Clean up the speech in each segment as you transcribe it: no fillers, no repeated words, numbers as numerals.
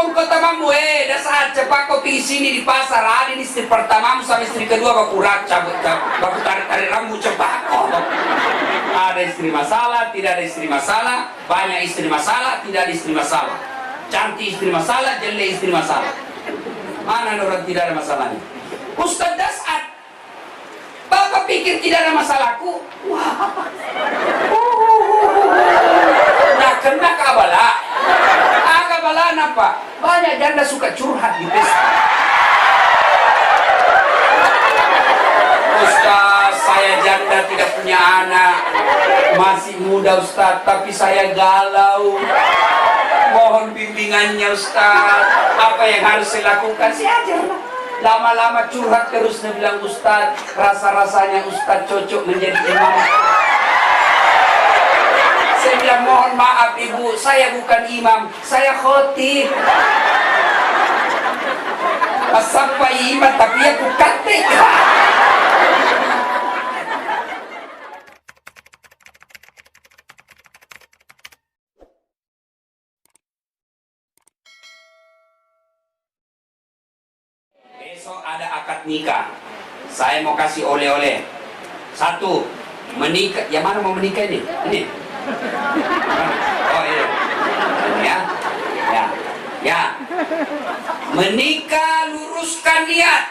telepon ke temanmu, dah saat cepat kau pergi sini di pasar, ada istri pertamamu sama istri kedua, baku cabut, baku tarik rambut cepat. Ada istri masalah, tidak ada istri masalah, banyak istri masalah, tidak ada istri masalah, cantik istri masalah, jelek istri masalah. Mana ada orang tidak ada masalahnya? Ustaz Dasat, Bapak pikir tidak ada masalahku? Wah, nah kena kabala. Kabalaan apa? Banyak janda suka curhat di pesta. Ustaz, saya janda tidak punya anak, masih muda Ustaz, tapi saya galau. Mohon bimbingannya Ustaz. Apa yang harus saya lakukan? Saya ajarlah. Lama-lama curhat terus, dia bilang, Ustaz, rasa-rasanya Ustaz cocok menjadi imam. Saya bilang, mohon maaf ibu, saya bukan imam, saya khotib. Sampai imam tapi aku katik. Besok ada akad nikah. Saya mau kasih oleh-oleh. Satu, menikah. Yang mana mau menikah ini? Ini. Oh iya. Ya. Menikah, luruskan niat.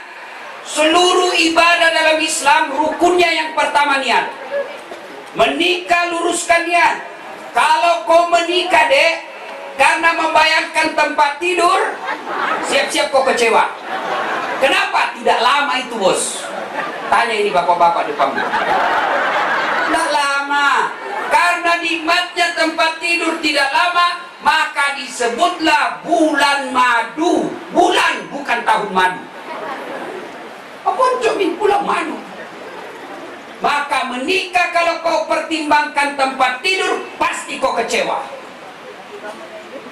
Seluruh ibadah dalam Islam rukunnya yang pertama niat. Menikah, luruskan niat. Kalau kau menikah dek karena membayangkan tempat tidur, siap-siap kau kecewa. Kenapa? Tidak lama itu bos. Tanya ini bapak-bapak depan. Tidak lama. Karena nikmatnya tempat tidur tidak lama, maka disebutlah bulan madu. Bulan, bukan tahun madu. Apa cumi bulan madu? Maka menikah kalau kau pertimbangkan tempat tidur, pasti kau kecewa.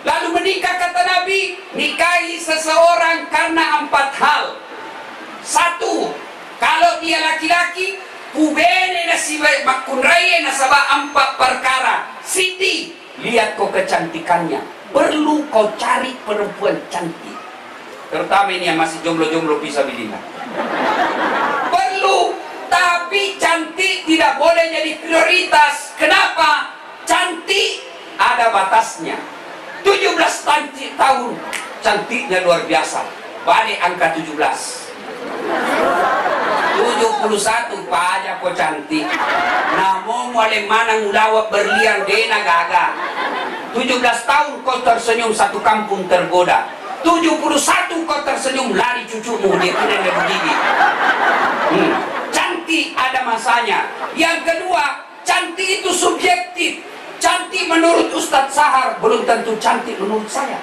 Lalu menikah kata Nabi, nikahi seseorang karena 4 hal. 1, kalau dia laki-laki, kubene nasibai makunraya nasaba 4 perkara. Siti, lihat kau kecantikannya. Perlu kau cari perempuan cantik. Terutama ini yang masih jomblo-jomblo fisabilillah. Perlu, tapi cantik tidak boleh jadi prioritas. Kenapa? Cantik ada batasnya. 17 tahun cantiknya luar biasa. Balik angka 17. 71 pajak kok cantik. Namun wale mana ngulawat berlian dena gaga. 17 tahun kau tersenyum satu kampung tergoda. 71 kau tersenyum lari cucumu dia kena begini. Cantik ada masanya. Yang kedua, cantik itu subjektif. Cantik menurut Ustadz Sahar belum tentu cantik menurut saya.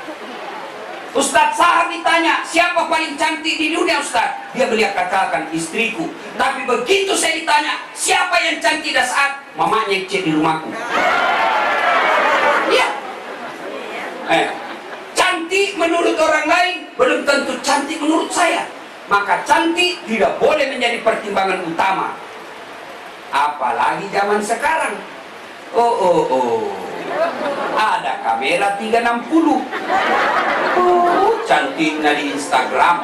Ustadz Sahar ditanya, siapa paling cantik di dunia Ustadz? Dia beliau katakan istriku. Tapi begitu saya ditanya, siapa yang cantik dah saat? Mamanya cek di rumahku. Iya. Cantik menurut orang lain belum tentu cantik menurut saya. Maka cantik tidak boleh menjadi pertimbangan utama. Apalagi zaman sekarang. Ada kamera 360. Cantiknya di Instagram.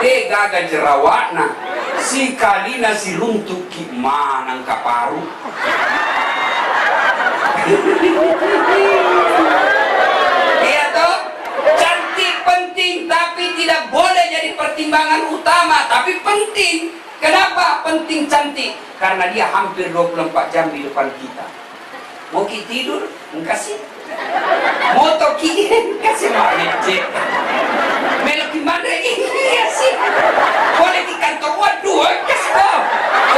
Gaga jerawatna. Si kalina si runtuk gimana kaparu. Iya toh? Cantik penting tapi tidak boleh jadi pertimbangan utama. Tapi penting. Kenapa penting cantik? Karena dia hampir 24 jam di depan kita. Mau kita tidur, kasih. Mau toki, kasih maknece. Melok gimana ini sih? Boleh di kantor, waduh, kasih tau.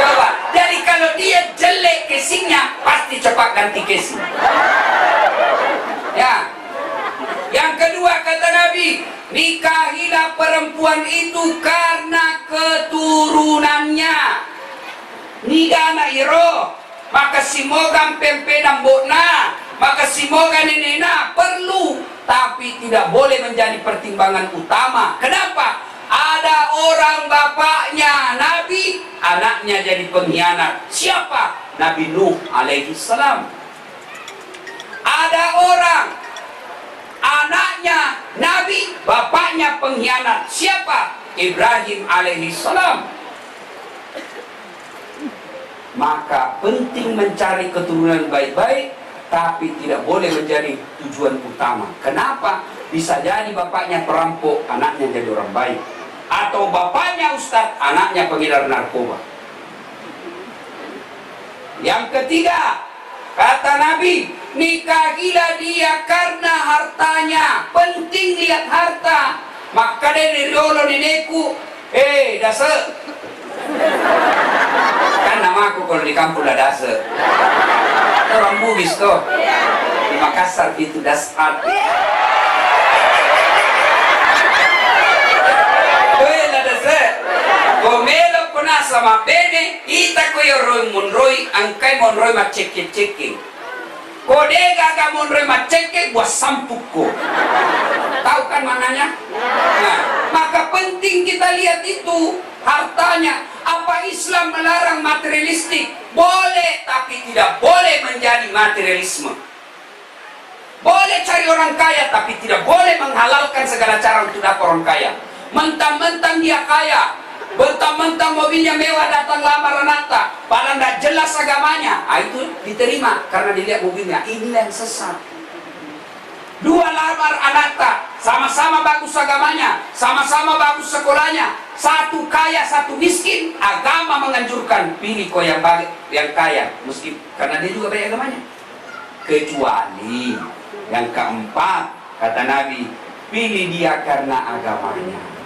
Coba, jadi kalau dia jelek casingnya, pasti cepat ganti casing. Ya. Yang kedua kata Nabi, nikahilah perempuan itu karena keturunannya. Nigana iro. Maka simoga pempe nambokna, maka simoga nenena perlu, tapi tidak boleh menjadi pertimbangan utama. Kenapa? Ada orang bapaknya Nabi, anaknya jadi pengkhianat. Siapa? Nabi Nuh alaihi salam. Ada orang anaknya Nabi, bapaknya pengkhianat. Siapa? Ibrahim alaihissalam. Maka penting mencari keturunan baik-baik, tapi tidak boleh menjadi tujuan utama. Kenapa? Bisa jadi bapaknya perampok, anaknya jadi orang baik. Atau bapaknya ustadz, anaknya pengedar narkoba. Yang ketiga, kata Nabi, nikahilah dia karena hartanya. Penting lihat harta. Maka dari dulu nenekku, dase. Kan nama aku kalau di kampung udah dase. Orang Bugis tuh. Di Makassar itu dasar. Komelo kona sama bene ita ko yoroi monroi angkai monroi maceke-ceke. Kodega ga monroi maceke buat sampukko. Tahu kan mananya? Nah, maka penting kita lihat itu hartanya. Apa Islam melarang materialistik? Boleh, tapi tidak boleh menjadi materialisme. Boleh cari orang kaya, tapi tidak boleh menghalalkan segala cara untuk dapat orang kaya. Mentang-mentang dia kaya, mentang-mentang mobilnya mewah datang lamar anakta, padahal tidak jelas agamanya, itu diterima karena dilihat mobilnya. Inilah yang sesat. Dua lamar anakta, sama-sama bagus agamanya, sama-sama bagus sekolahnya, satu kaya, satu miskin. Agama menganjurkan pilih kau yang kaya, meski karena dia juga baik agamanya. Kecuali yang keempat, kata Nabi, pilih dia karena agamanya.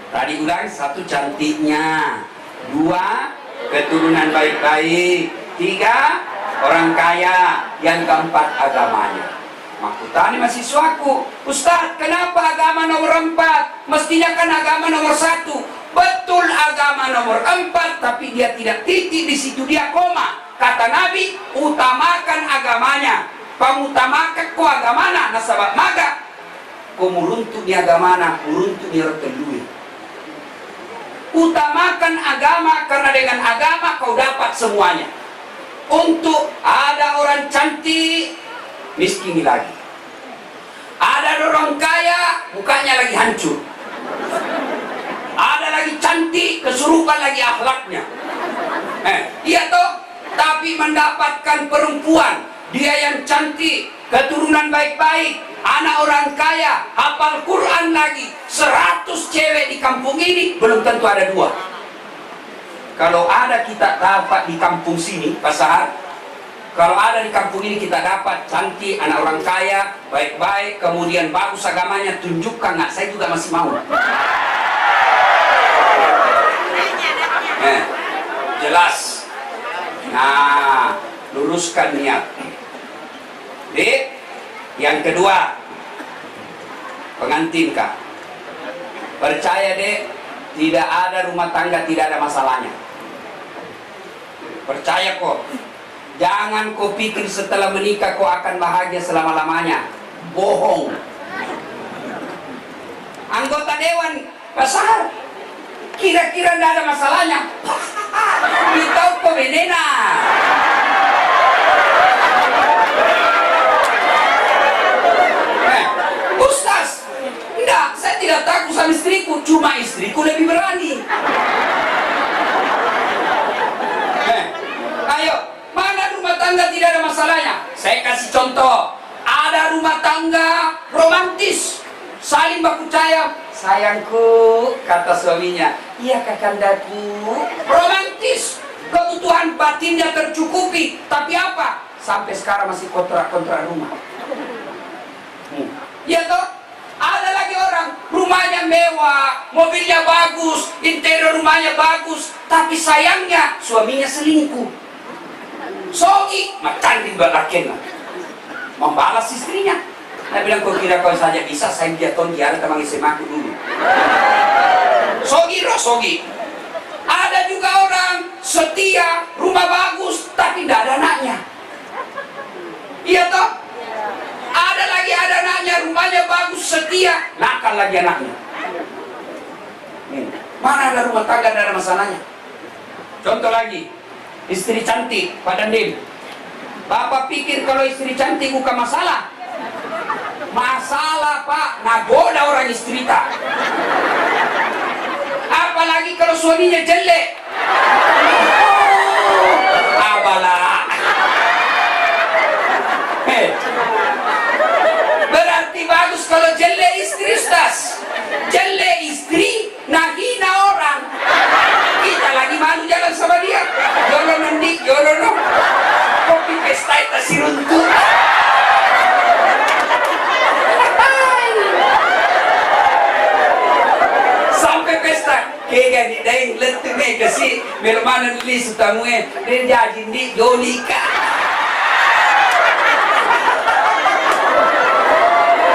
Tadi ulang, satu cantiknya, dua keturunan baik-baik, tiga orang kaya, yang keempat agamanya. Makutani mahasiswaku, Ustaz, kenapa agama nomor 4? Mestinya kan agama nomor 1. Betul, agama nomor 4, tapi dia tidak titik di situ, dia koma. Kata Nabi, utamakan agamanya. Pamutamakan ko agamana, nasabat maga. Ko muruntuk di agamana, muruntuk di rotelui. Utamakan agama, karena dengan agama kau dapat semuanya. Untuk ada orang cantik, miskin lagi. Ada orang kaya, mukanya lagi hancur. Ada lagi cantik, kesurupan lagi akhlaknya. Iya toh, tapi mendapatkan perempuan, dia yang cantik, keturunan baik-baik, anak orang kaya, hafal Quran lagi, 100 cewek di kampung ini, belum tentu ada 2. Kalau ada kita dapat di kampung sini, Pasar, kalau ada di kampung ini kita dapat cantik, anak orang kaya, baik-baik, kemudian bagus agamanya, tunjukkan nggak? Saya juga masih mau. Jelas. Nah, luruskan niat. Yang kedua, pengantin kak. Percaya dek, tidak ada rumah tangga tidak ada masalahnya. Percaya kok. Jangan kau pikir setelah menikah kau akan bahagia selama-lamanya. Bohong. Anggota dewan Pasar, kira-kira tidak ada masalahnya. Ditau kau benena. Ustaz, enggak, saya tidak takut sama istriku, cuma istriku lebih berani. Ayo, mana rumah tangga tidak ada masalahnya? Saya kasih contoh. Ada rumah tangga romantis, saling percaya. Sayangku, kata suaminya. Iya kakandaku. Romantis, kebutuhan batinnya tercukupi. Tapi apa? Sampai sekarang masih kontrak-kontrak rumah. Ya toh, ada lagi orang rumahnya mewah, mobilnya bagus, interior rumahnya bagus, tapi sayangnya suaminya selingkuh. Sogi, macan di balakin lah, membalas istrinya. Dia bilang, kau kira kau saja bisa, saya dia tahun dia ada teman SMA aku dulu. Sogi roh sogi. Ada juga orang setia, rumah bagus, tapi tidak ada anaknya. Iya toh? Ada anaknya, rumahnya bagus, setia, nakal lagi anaknya. Mana ada rumah tangga, tidak ada masalahnya. Contoh lagi, istri cantik, Pak Dandim. Bapak pikir kalau istri cantik bukan masalah? Masalah Pak, nagoda orang istri tak. Apalagi kalau suaminya jelek. Apalah. Berarti bagus kalau jelek istri Ustaz. Jelek istri, nahina orang. Kita lagi malu jalan sama dia. Yolo nendik, yolo no. Kopi pesta itu si runtuh. Sampai pesta, kaya di daing lentuk kasi melmanan li sutamue dan jadi di Jolika.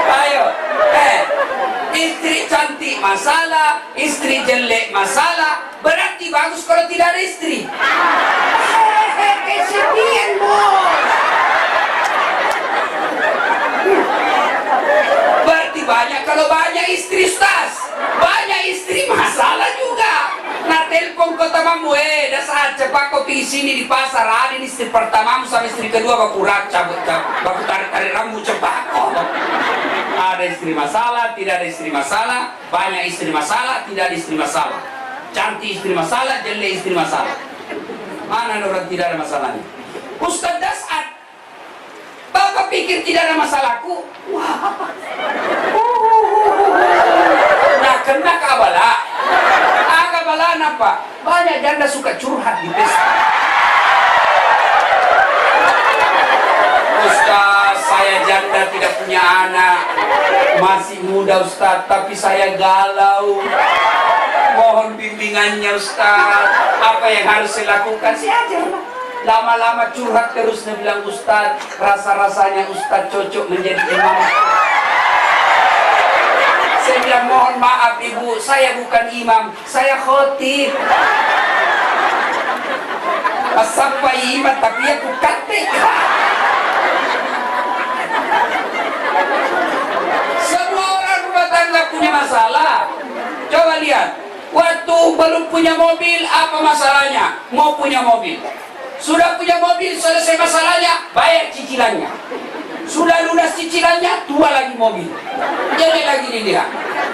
Ayo, istri cantik masalah, istri jelek masalah. Berarti bagus kalau tidak ada istri. Kesepian bos. Berarti banyak kalau banyak istri Ustaz. Banyak istri masalah juga. Nah telepon kota mamu dah saat cepat kau pergi sini di pasar ada istri pertamamu sama istri kedua baku raca baku tarik rambut cepat. Ada istri masalah, tidak ada istri masalah. Banyak istri masalah, tidak ada istri masalah. Cantik istri masalah, jelek istri masalah. Mana ada orang tidak ada masalahnya? Ustaz Dasat, Bapak pikir tidak ada masalahku? Wah. Nah, kena kabala. Kabala apa? Banyak janda suka curhat di pesta. Ustaz, saya janda tidak punya anak. Masih muda Ustaz, tapi saya galau. Mohon bimbingannya Ustaz. Apa yang harus saya lakukan? Saya ajarlah. Lama-lama curhat terus dia bilang Ustaz, rasa-rasanya Ustaz cocok menjadi imam. Saya bilang mohon maaf ibu, saya bukan imam, saya khotib. Sampai imam tapi aku katik. Semua orang rumah tangga punya masalah. Coba lihat, waktu belum punya mobil apa masalahnya? Mau punya mobil. Sudah punya mobil, selesai masalahnya, bayar cicilannya. Sudah lunas cicilannya, tua lagi mobil. Jelek lagi dia.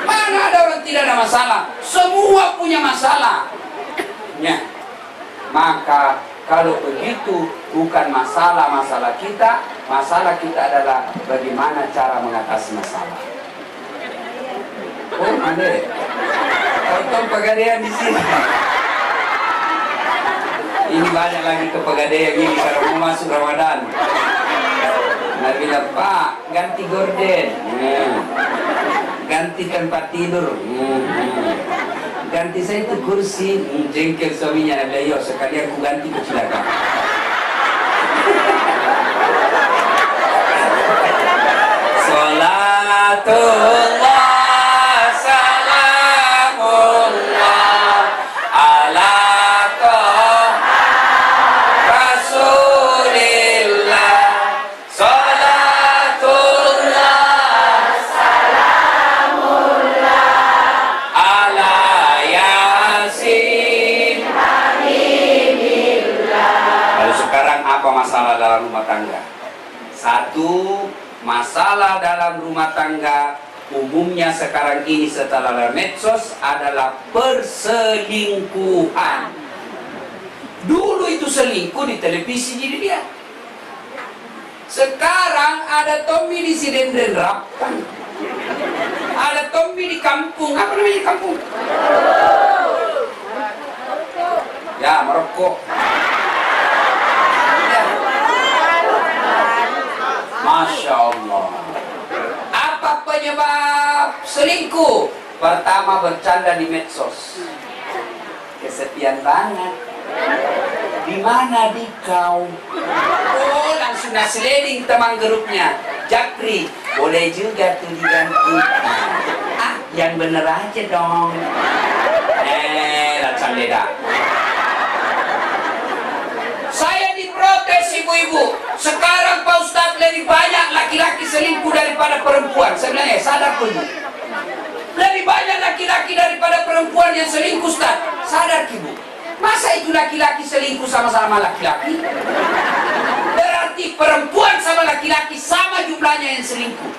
Mana ada orang tidak ada masalah? Semua punya masalah. Ya. Maka kalau begitu bukan masalah kita, masalah kita adalah bagaimana cara mengatasi masalah. Oh, mana? Tonton pegadaian di sini. Ini banyak lagi ke pegadaian ini kalau mau masuk Ramadan. Nah bilang Pak ganti gorden, ganti tempat tidur, ganti saya itu kursi, jengkel suaminya. Nah yo sekali aku ganti kecelakaan. Salatullah dalam rumah tangga. Satu, masalah dalam rumah tangga umumnya sekarang ini setelah medsos adalah perselingkuhan. Dulu itu selingkuh di televisi jadi dia. Sekarang ada Tommy di Sidendrap, ada Tommy di kampung. Apa namanya di kampung? Ya, merokok. Masya Allah. Apa penyebab selingkuh? Pertama, bercanda di medsos. Kesepian banget. Di mana di kau? Oh, langsung nasileding teman grupnya. Japri, boleh juga tuh diganti. Ah, yang bener aja dong. Langsung beda. Saya diprotes ibu-ibu. Sekarang Pak Ustadz lebih banyak laki-laki selingkuh daripada perempuan. Saya bilang sadar pun. Lebih banyak laki-laki daripada perempuan yang selingkuh Ustadz. Sadar ibu. Masa itu laki-laki selingkuh sama-sama laki-laki? Berarti perempuan sama laki-laki sama jumlahnya yang selingkuh.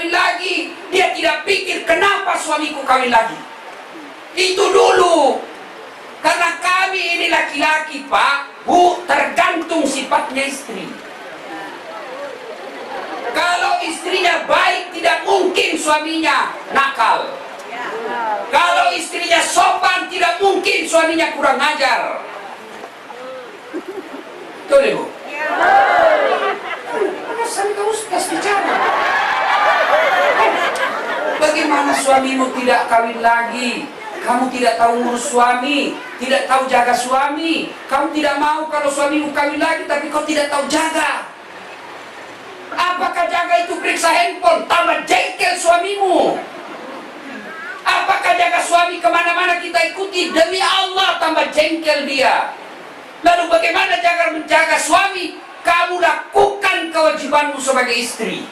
kawin lagi, dia tidak pikir kenapa suamiku kawin lagi. Itu dulu. Karena kami ini laki-laki, Pak, Bu, tergantung sifatnya istri. Kalau istrinya baik, tidak mungkin suaminya nakal. Kalau istrinya sopan, tidak mungkin suaminya kurang ajar. Betul, Ibu? Perasaan kau sudah bicara. Bagaimana suamimu tidak kawin lagi? Kamu tidak tahu ngurus suami, tidak tahu jaga suami. Kamu tidak mau kalau suamimu kawin lagi, tapi kau tidak tahu jaga. Apakah jaga itu periksa handphone, tambah jengkel suamimu? Apakah jaga suami kemana-mana kita ikuti, demi Allah tambah jengkel dia? Lalu bagaimana jaga menjaga suami? Kamu lakukan kewajibanmu sebagai istri.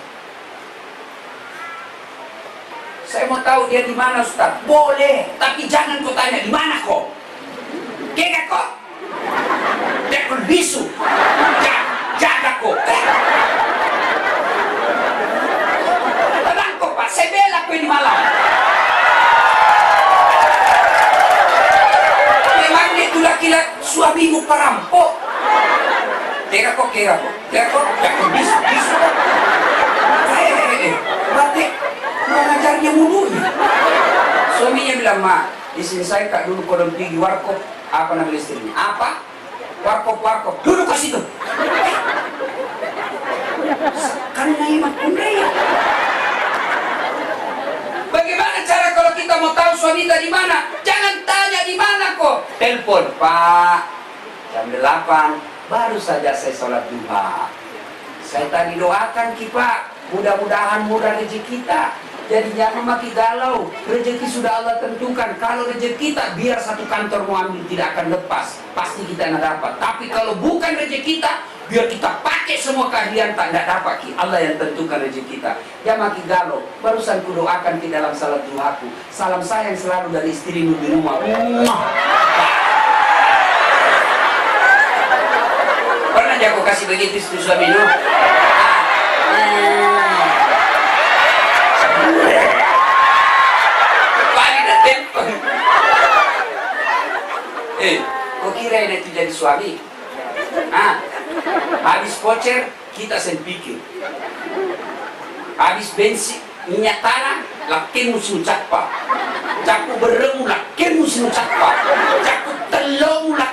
Saya mau tahu dia di mana, Ustaz. Boleh, tapi jangan kau tanya di mana kok. Kega kok? Dia kau bisu. Jaga kok. Tenang kok, Pak. Saya bela kau ini malam. Memang dia itu laki-laki suamimu perampok. Kega kok. Dia kau bisu. Berarti kurang ajarnya mulunya. Suaminya bilang, "Ma, di sini saya kak dulu kodong pergi warkop." Apa nama istrinya? Apa? Warkop. Duduk ke situ. Karena iman kundaya. Bagaimana cara kalau kita mau tahu suami kita di mana? Jangan tanya di mana kok. Telepon, "Pak, jam 8 baru saja saya sholat duha. Saya tadi doakan Ki, Pak, mudah-mudahan murah rezeki kita. Jadi jangan maki galau, rezeki sudah Allah tentukan. Kalau rezeki kita, biar satu kantor mau ambil tidak akan lepas. Pasti kita tidak dapat. Tapi kalau bukan rezeki kita, biar kita pakai semua keahlian tak dapat Ki. Allah yang tentukan rezeki kita. Jangan maki galau. Barusan ku doakan di dalam salat duhaku. Salam sayang selalu dari istrimu di rumah. Pernah aja aku kasih begitu istri suami lu? Kau kira ini itu jadi suami? Habis voucher kita sempikir. Habis bensin minyak tanah lakin musim cakpa. Caku beremu lakin musim cakpa. Caku telung lak.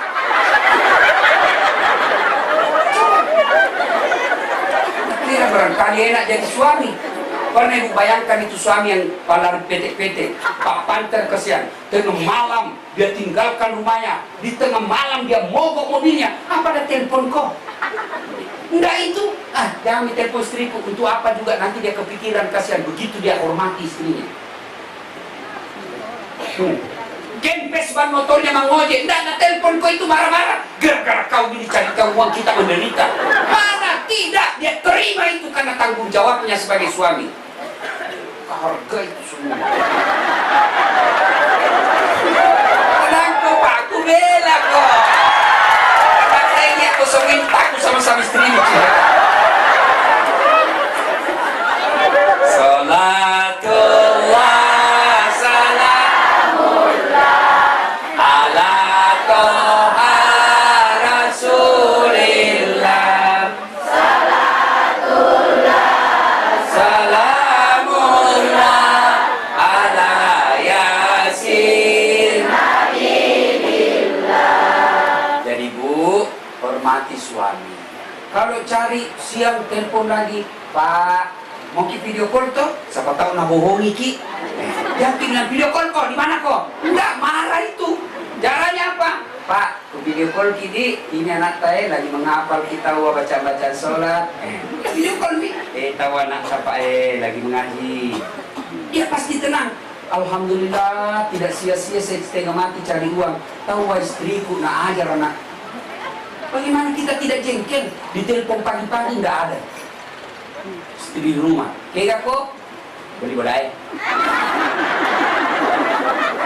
Kira barangkali enak jadi suami. Pernah ibu bayangkan itu suami yang palar petek-petek, Pak Panter kesian. Tengah malam dia tinggalkan rumahnya, di tengah malam dia mogok mobilnya. Apa ada telepon kok? Enggak itu. Jangan ditelepon istriku. Untuk apa juga nanti dia kepikiran kasihan. Begitu dia hormati istrinya. Gempes ban motornya mengojek. Enggak telepon kok itu marah-marah. Gara-gara kau ini cari uang kita menderita. Mana tidak, dia terima itu karena tanggung jawabnya sebagai suami. Harga itu semua. Tenang kok Pak, aku bela kok. Makanya aku sering takut sama istrimu. Salatullah salamullah ala toha rasulillah. Salatullah salamullah ala yasin nabiillah. Jadi Bu, hormati suami. Kalau cari siang telepon lagi, "Pak, mau ki video call toh?" Siapa tahu nak bohongi Ki. Yang bilang video call kok, di mana kok? Enggak, marah itu. Caranya apa? "Pak, ke video call Ki, ini anak saya lagi menghafal kita baca-baca sholat." Video call Ki. Tahu anak siapa lagi mengaji. Dia pasti tenang. Alhamdulillah, tidak sia-sia saya setengah mati cari uang. Tahu istriku nak ajar anak. Bagaimana kita tidak jengkel? Di telepon pagi-pagi tidak ada. Istri di rumah. Kega kok? Beli badai.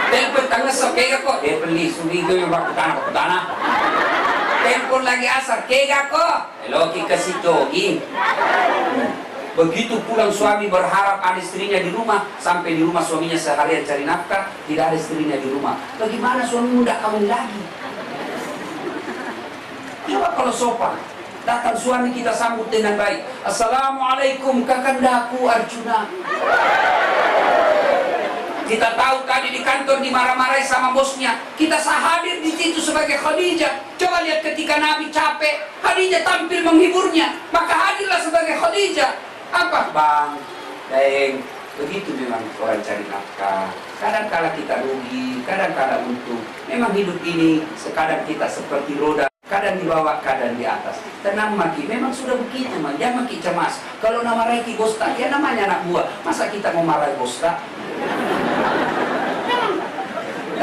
Telepon tangga sok kega kok? Beli subigo yung bakutana. Telepon lagi asar. Kega kok? Hello, kasih jogging. Begitu pulang suami berharap ada istrinya di rumah, sampai di rumah suaminya seharian cari nafkah, tidak ada istrinya di rumah. Bagaimana suamimu tidak kawin lagi? Coba kalau sopan, datang suami kita sambut dengan baik. Assalamualaikum kakandaku Arjuna. Kita tahu tadi di kantor dimarah-marahi sama bosnya. Kita hadir di situ sebagai Khadijah. Coba lihat ketika Nabi capek, Khadijah tampil menghiburnya. Maka hadirlah sebagai Khadijah. Apa? Bang, Daeng, begitu memang orang cari nafkah. Kadang-kala kita rugi, kadang-kala untung. Memang hidup ini sekadang kita seperti roda, kadang di bawah, kadang di atas. Tenang Maki, memang sudah begitu man. Jangan Maki cemas. Kalau nama Raiki Bosta, ya namanya anak buah. Masa kita mau marahi Bosta?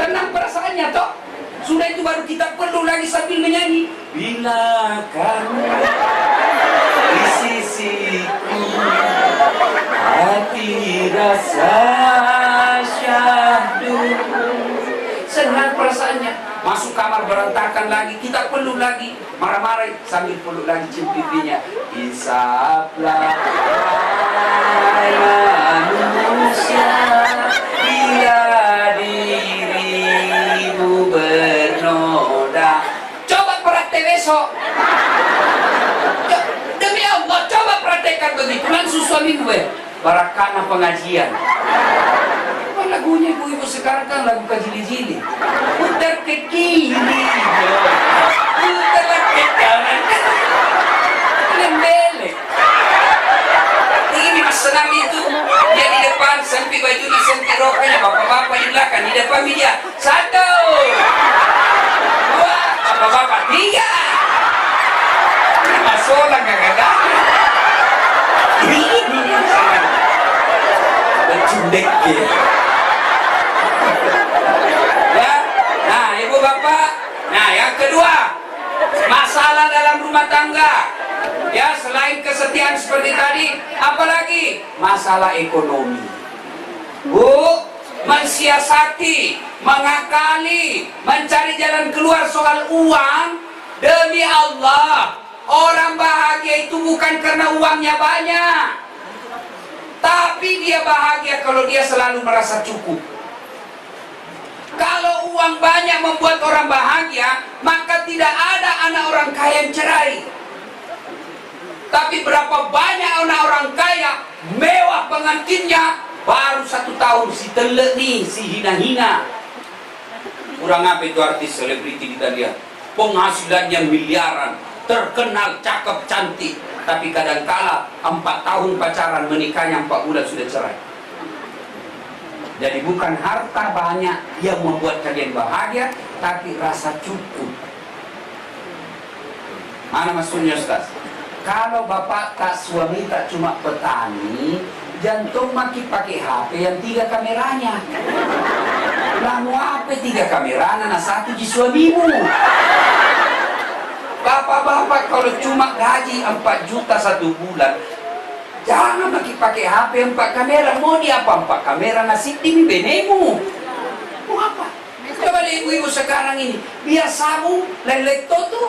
Tenang perasaannya toh. Sudah itu baru kita perlu lagi sambil menyanyi. Bila kamu di sisiku, hati rasa syahdu. Senang perasaannya. Masuk kamar berantakan lagi, kita peluk lagi, marah-marah sambil peluk lagi cium pipinya. Isaplah manusia bila dirimu bernoda. Coba praktek besok. Demi Allah, coba praktekkan begitu. Langsung suami gue barakana pengajian. Lagunya ibu-ibu sekarang kan lagu kajili-jili. Putar ke kiri, putar ke kanan, lembelek. Ini mas senang itu. Dia di depan, sampai bajunya, sampai rokanya, bapak-bapak di belakang, di depan dia. 1, 2, bapak-bapak 3. Mas orang gak ini sangat bercundek ya. Nah, ibu bapak. Nah, yang kedua, masalah dalam rumah tangga. Ya, selain kesetiaan seperti tadi, apalagi masalah ekonomi. Bu, mensiasati, mengakali, mencari jalan keluar soal uang. Demi Allah, orang bahagia itu bukan karena uangnya banyak, tapi dia bahagia kalau dia selalu merasa cukup. Kalau uang banyak membuat orang bahagia, maka tidak ada anak orang kaya yang cerai. Tapi berapa banyak anak orang kaya, mewah pengantinnya, baru 1 tahun si telek nih, si hina-hina. Kurang apa itu artis selebriti kita dia? Penghasilannya miliaran, terkenal, cakep, cantik. Tapi kadangkala 4 tahun pacaran, menikahnya 4 bulan sudah cerai. Jadi bukan harta banyak yang membuat kalian bahagia, tapi rasa cukup. Mana maksudnya Ustaz? Kalau bapak tak suami tak cuma petani, jantung maki pakai HP yang 3 kameranya. Lalu apa 3 kamera, nah 1 di suamimu. Bapak-bapak kalau cuma gaji 4 juta 1 bulan, jangan pakai HP 4 kamera. Mau dia apa 4 kamera nasib di benemu? Mau apa? Coba lihat ibu-ibu sekarang ini, biar sabun lain-lain tuh,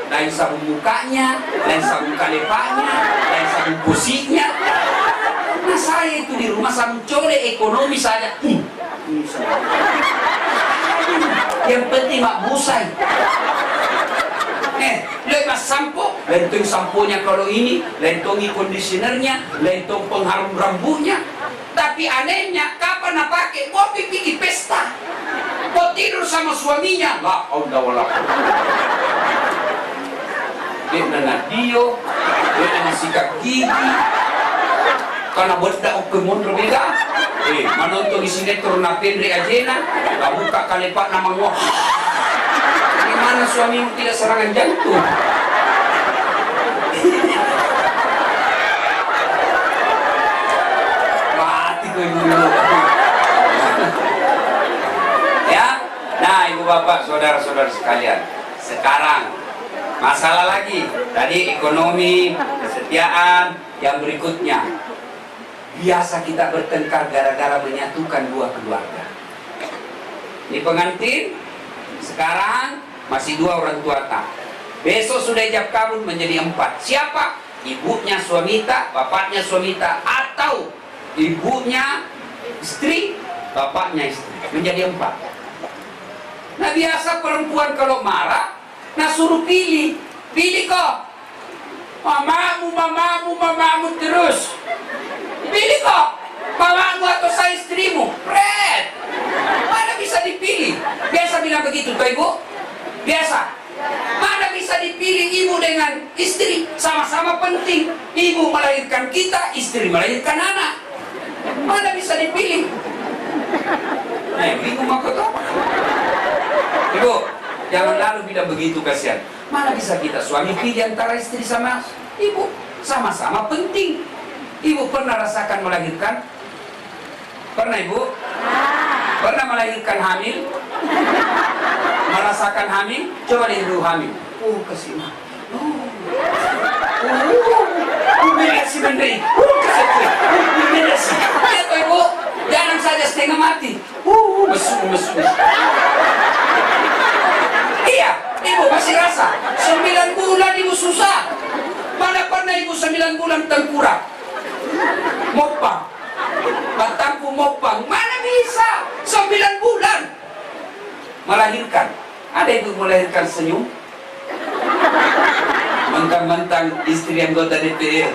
lain sabun mukanya, lain sabun kalepanya, lain sabun pusiknya. Nah saya itu di rumah sabun cole ekonomi saja. Yang penting mak busai. Lepas sampo, lentong samponya kalau ini, lentongi kondisionernya, lentong pengharum rambutnya. Tapi anehnya, kapan nak pakai? Mau pergi pesta, mau tidur sama suaminya, lah Allah wala. Dia nak dio, dia nak sikat gigi, karena buat tak ukemon berbeda. Menonton di sinetron napendri ajena, kamu buka kalepak nama gua. Gimana suamimu tidak serangan jantung? Mati kau ibu. Ya, nah ibu bapak, saudara-saudara sekalian, sekarang masalah lagi. Tadi ekonomi, kesetiaan, yang berikutnya. Biasa kita bertengkar gara-gara menyatukan 2 keluarga. Ini pengantin, sekarang masih 2 orang tua tak. Besok sudah ijab kabul menjadi 4. Siapa? ibunya suamita, bapaknya suamita, atau ibunya istri, bapaknya istri. Menjadi 4. Nah biasa perempuan kalau marah, nah suruh pilih. Pilih kok. Mamamu terus. Pilih kok. Mamamu atau saya istrimu. Red. Mana bisa dipilih? Biasa bilang begitu tuh ibu. Biasa. Mana bisa dipilih ibu dengan istri? Sama-sama penting. Ibu melahirkan kita, istri melahirkan anak. Mana bisa dipilih? Bingung aku tuh. Ibu, jangan lalu bilang begitu, kasihan. Mana bisa kita suami pilih antara istri sama ibu? Sama-sama penting. Ibu pernah rasakan melahirkan? Pernah ibu? Pernah melahirkan hamil? Merasakan hamil? Coba lihat dulu hamil. Kasih mah. Beda si Menteri. Kasih. Beda si. Lihat ibu, jangan saja setengah mati. Mesum. Iya, ibu masih rasa 9 bulan ibu susah. Mana pernah ibu 9 bulan tengkurap? Mopang. Batangku mopang. Mana bisa 9 bulan melahirkan? Ada ibu melahirkan senyum? Mentang-mentang istri anggota DPR.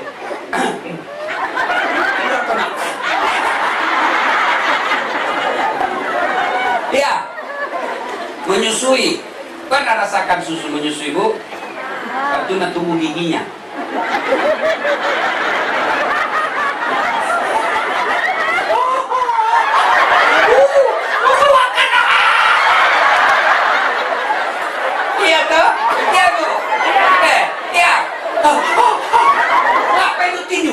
Ya, menyusui. Pernah rasakan susu menyusui bu? Waktu nak tumbuh giginya. Iya toh? Iya bu? Iya. Apa itu tinju?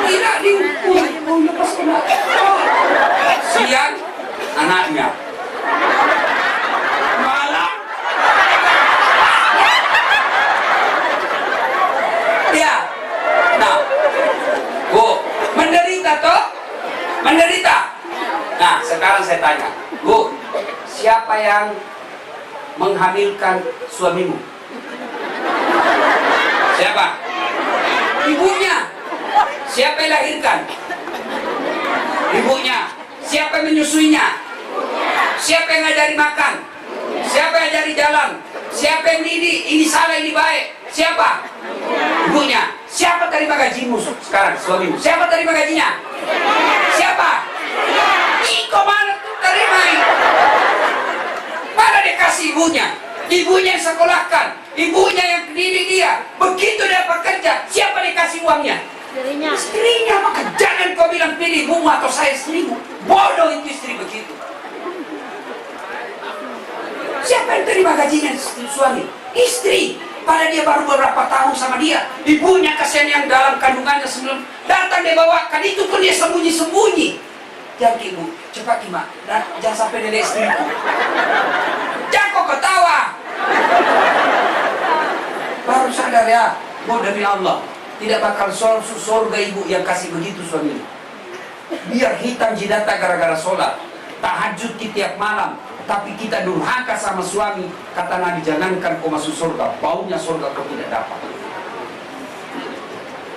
Tidak diukur. Lepas kena. Siang anaknya. Malam. Ya. Nah, bu, menderita toh? Menderita. Nah, sekarang saya tanya, bu, siapa yang menghamilkan suamimu? Siapa? Ibunya. Siapa yang lahirkan? Ibunya. Siapa yang menyusuinya? Siapa yang ngajari makan? Siapa yang ngajari jalan? Siapa yang didik? Ini salah, ini baik. Siapa? Ibunya. Siapa terima gajimu sekarang? Suamimu. Siapa terima gajinya? Siapa? Iko mana tuh terima? Mana dia kasih ibunya? Ibunya yang sekolahkan, ibunya yang didik dia. Begitu dia bekerja, siapa dikasih uangnya? Istrinya. Maka jangan kau bilang pilih ibumu atau saya istrimu. Bodoh itu istri begitu. Siapa yang terima gajinya suami? Istri. Pada dia baru beberapa tahun sama dia. Ibunya kasihan yang dalam kandungannya sebelum datang dia bawakan. Itu pun dia sembunyi-sembunyi. Jangan ibu, cepat Kima. Jangan sampai nenek istriku. Jangan kau ketawa. Baru sadar ya. Oh demi Allah, tidak bakal surga ibu yang kasih begitu suaminya. Biar hitam jidata gara-gara sholat, tahajud di tiap malam, tapi kita durhaka sama suami. Kata Nabi, jangankan kau masuk surga, baunya surga kau tidak dapat.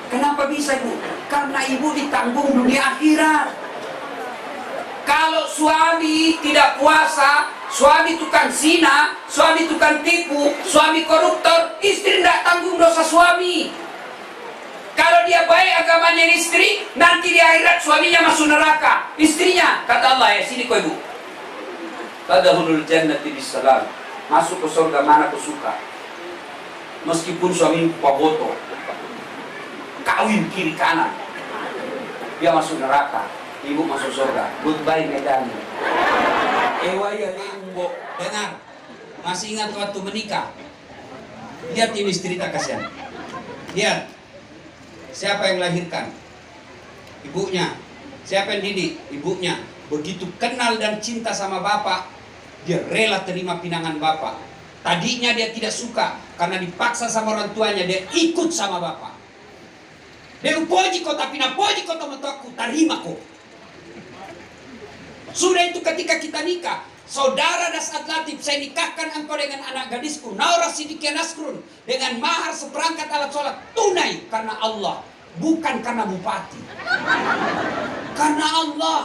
Kenapa bisa ibu? Karena ibu ditanggung dunia akhirat. Kalau suami tidak puasa, suami tukang zina, suami tukang tipu, suami koruptor, istri tidak tanggung dosa suami. Kalau dia baik agamanya istri, nanti di akhirat suaminya masuk neraka. Istrinya, kata Allah, ya sini kau ibu. Tadkhulul jannati bisalam. Masuk ke surga mana kau suka. Meskipun suami paboto, kawin kiri kanan, dia masuk neraka. Ibu masuk surga. Goodbye Medan. Ewaya Lembo. Dengar. Masih ingat waktu menikah? Lihat ini cerita kasihan. Lihat. Siapa yang melahirkan? Ibunya. Siapa yang didik? Ibunya. Begitu kenal dan cinta sama bapak, dia rela terima pinangan bapak. Tadinya dia tidak suka karena dipaksa sama orang tuanya, dia ikut sama bapak. Dia poji kau tapi na poji kau teman aku terima kau. Sudah itu ketika kita nikah, Saudara Dasat Latif, saya nikahkan engkau dengan anak gadisku Naura Sidikia Nasrun dengan mahar seperangkat alat sholat tunai karena Allah, bukan karena bupati. Karena Allah.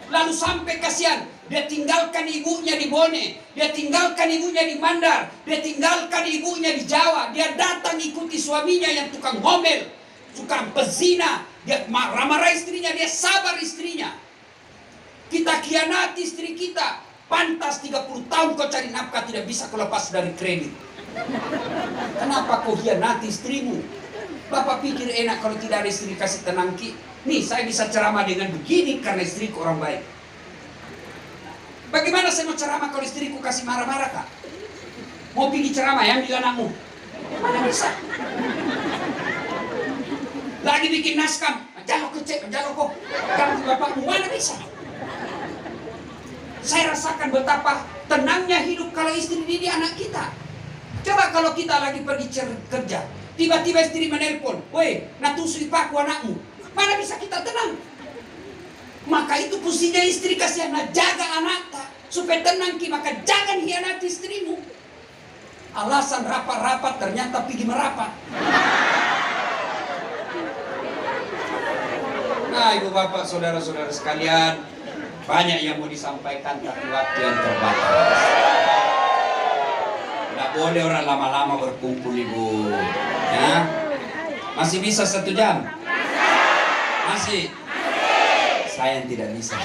Lalu sampai kasihan, dia tinggalkan ibunya di Bone, dia tinggalkan ibunya di Mandar, dia tinggalkan ibunya di Jawa, dia datang ikuti suaminya yang tukang ngomel, tukang pezina, dia marah-marah istrinya, dia sabar istrinya. Kita khianati istri kita, pantas 30 tahun kau cari nafkah tidak bisa kau lepas dari kredit. Kenapa kau khianati istrimu? Bapak pikir enak kalau tidak ada istri kasih tenang ki. Nih saya bisa ceramah dengan begini karena istriku orang baik. Bagaimana saya mau ceramah kalau istriku kasih marah-marah kak? Mau pergi ceramah ya ambil anakmu? Mana bisa? Lagi bikin naskah, jalok kecek, jalok kok. Ganggu bapakmu, mana bisa? Saya rasakan betapa tenangnya hidup kalau istri didik anak kita. Coba kalau kita lagi pergi kerja, tiba-tiba istri menelpon, woi, natusui paku anakmu. Mana bisa kita tenang? Maka itu fungsinya istri kasih anak, jaga anaknya supaya tenang ki, maka jangan hianati istrimu. Alasan rapat-rapat ternyata pergi merapat. Nah, ibu bapak, saudara-saudara sekalian, banyak yang mau disampaikan tapi waktu yang terbatas. Tidak boleh orang lama-lama berkumpul ibu. Ya, masih bisa 1 jam? Masih? Saya yang tidak bisa.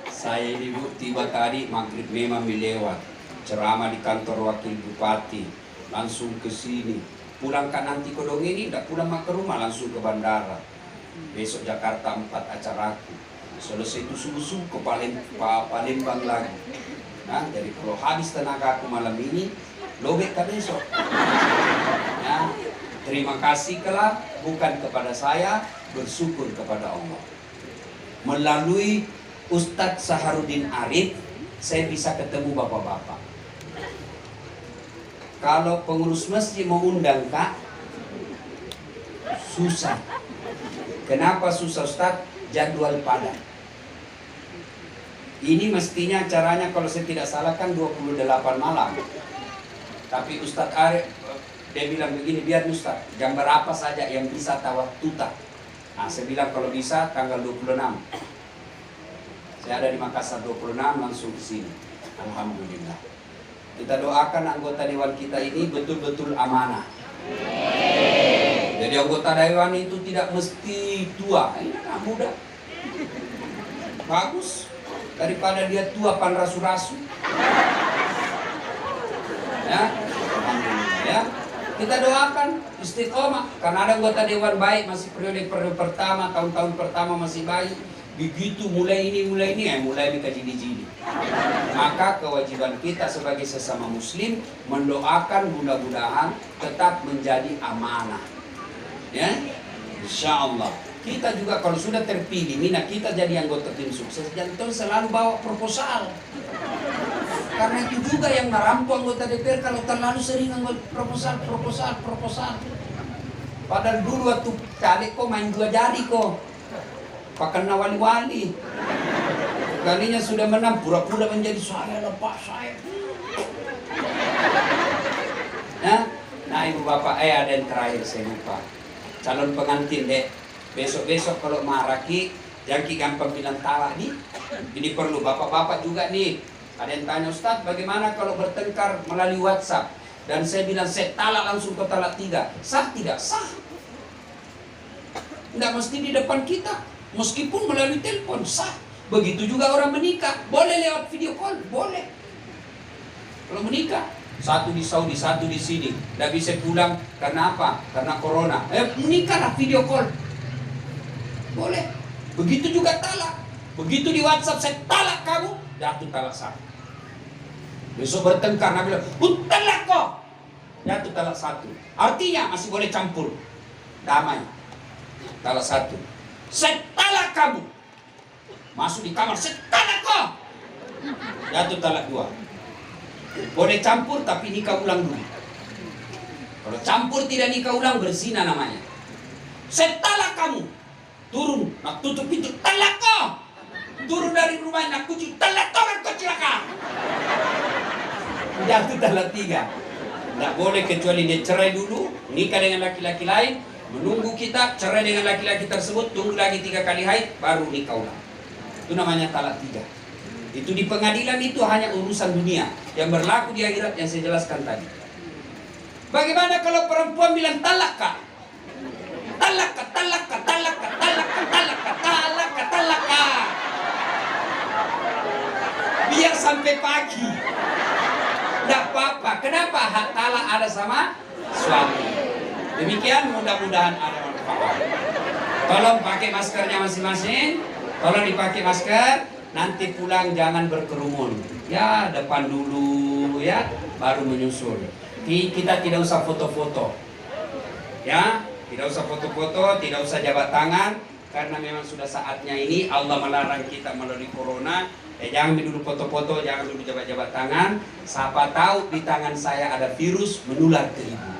Saya ini bu, tiba tadi maghrib memang lewat. Ceramah di kantor wakil bupati. Langsung ke sini. Pulangkan nanti kodong ini, tidak pulang ke rumah, langsung ke bandara. Besok Jakarta 4 acaraku. Selesai itu subuh-subuh ke Palembang lagi. Nah, jadi kalau habis tenaga aku malam ini, lobek ke besok. Ya, terima kasih kelak bukan kepada saya, bersyukur kepada Allah. Melalui Ustadz Saharudin Arif, saya bisa ketemu bapak-bapak. Kalau pengurus masjid mau undang kak, susah. Kenapa susah Ustadz? Jadwal padat. Ini mestinya acaranya kalau saya tidak salah kan 28 malam. Tapi Ustadz Arif, dia bilang begini, biar Ustadz, jam berapa saja yang bisa tawaf tuta. Nah, saya bilang kalau bisa tanggal 26. Saya ada di Makassar 26, langsung ke sini. Alhamdulillah. Kita doakan anggota dewan kita ini betul-betul amanah. Jadi anggota dewan itu tidak mesti tua, ini anak muda. Bagus. Daripada dia tua pan rasu-rasu. Ya. Ya. Kita doakan istiqomah karena ada anggota dewan baik masih periode pertama, tahun-tahun pertama masih baik. Begitu mulai ini mulai kaji-jidi. Maka kewajiban kita sebagai sesama muslim mendoakan mudah-mudahan tetap menjadi amanah. Ya. Insyaallah. Kita juga kalau sudah terpilih, mina kita jadi anggota tim sukses, jangan selalu bawa proposal. Karena itu juga yang merampu anggota DPR kalau terlalu sering proposal. Padahal dulu waktu caleg kok main 2 jari kok. Pakai wali-wali. Kalinya sudah menang, pura-pura menjadi saya lepas saya. Nah ibu bapak, ada yang terakhir saya lupa. Calon pengantin dek. Besok-besok kalau maraki, jangan gampang bilang talak nih. Ini perlu bapak-bapak juga nih. Ada yang tanya, Ustaz, bagaimana kalau bertengkar melalui WhatsApp? Dan saya bilang, saya talak langsung ke talak 3. Sah tidak? Sah. Tidak mesti di depan kita. Meskipun melalui telepon, sah. Begitu juga orang menikah. Boleh lewat video call? Boleh. Kalau menikah, satu di Saudi, satu di sini. Tidak bisa pulang, karena apa? Karena corona. Menikahlah video call. Boleh. Begitu juga talak. Begitu di WhatsApp saya talak kamu, jatuh talak 1. Besok bertengkar, Nabi bilang, talak kok, jatuh talak 1. Artinya masih boleh campur, damai. Talak 1. Saya talak kamu, masuk di kamar, saya talak kok, jatuh talak 2. Boleh campur tapi nikah ulang dulu. Kalau campur tidak nikah ulang, berzina namanya. Saya talak kamu. Turun, nak tutup pintu, talak kau. turun dari rumahnya, kucu, telat tongan kau celaka. Jatuh dalam 3. Tidak boleh kecuali dia cerai dulu, nikah dengan laki-laki lain, menunggu kita, cerai dengan laki-laki tersebut, tunggu lagi 3 kali haid, baru nikah ulang. Itu namanya talak 3. Itu di pengadilan itu hanya urusan dunia. Yang berlaku di akhirat yang saya jelaskan tadi. Bagaimana kalau perempuan bilang talak kah? Talak kah, talak kah, talak kah, talak kah, talak kah, talak kah, talak kah. Biar sampai pagi. Tidak apa-apa. Kenapa? Hak talak ada sama suami. Demikian, mudah-mudahan ada manfaat. Tolong pakai maskernya masing-masing. Tolong dipakai masker. Nanti pulang jangan berkerumun. Ya, depan dulu ya, baru menyusul. Kita tidak usah foto-foto. Ya, tidak usah foto-foto, tidak usah jabat tangan, karena memang sudah saatnya ini Allah melarang kita melalui corona. Jangan dulu foto-foto, jangan dulu jabat-jabat tangan. Siapa tahu di tangan saya ada virus menular ke ibu,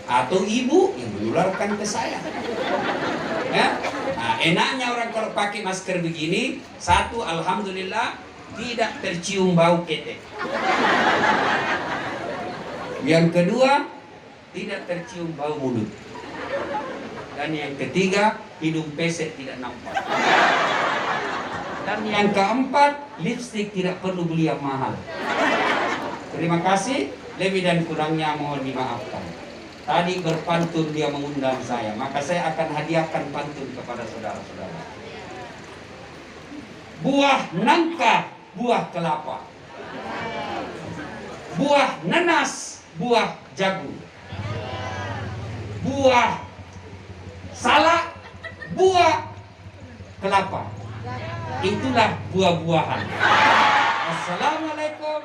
atau ibu yang menularkan ke saya. Ya? Nah, enaknya orang kalau pakai masker begini, satu, alhamdulillah tidak tercium bau ketek. Yang kedua, tidak tercium bau mulut. Dan yang ketiga, hidung pesek tidak nampak. Dan yang keempat, lipstik tidak perlu beli yang mahal. Terima kasih, lebih dan kurangnya mohon dimaafkan. Tadi berpantun dia mengundang saya, maka saya akan hadiahkan pantun kepada saudara-saudara. Buah nangka, buah kelapa. Buah nanas, buah jagung. Buah salak, buah kelapa. Itulah buah-buahan. Assalamualaikum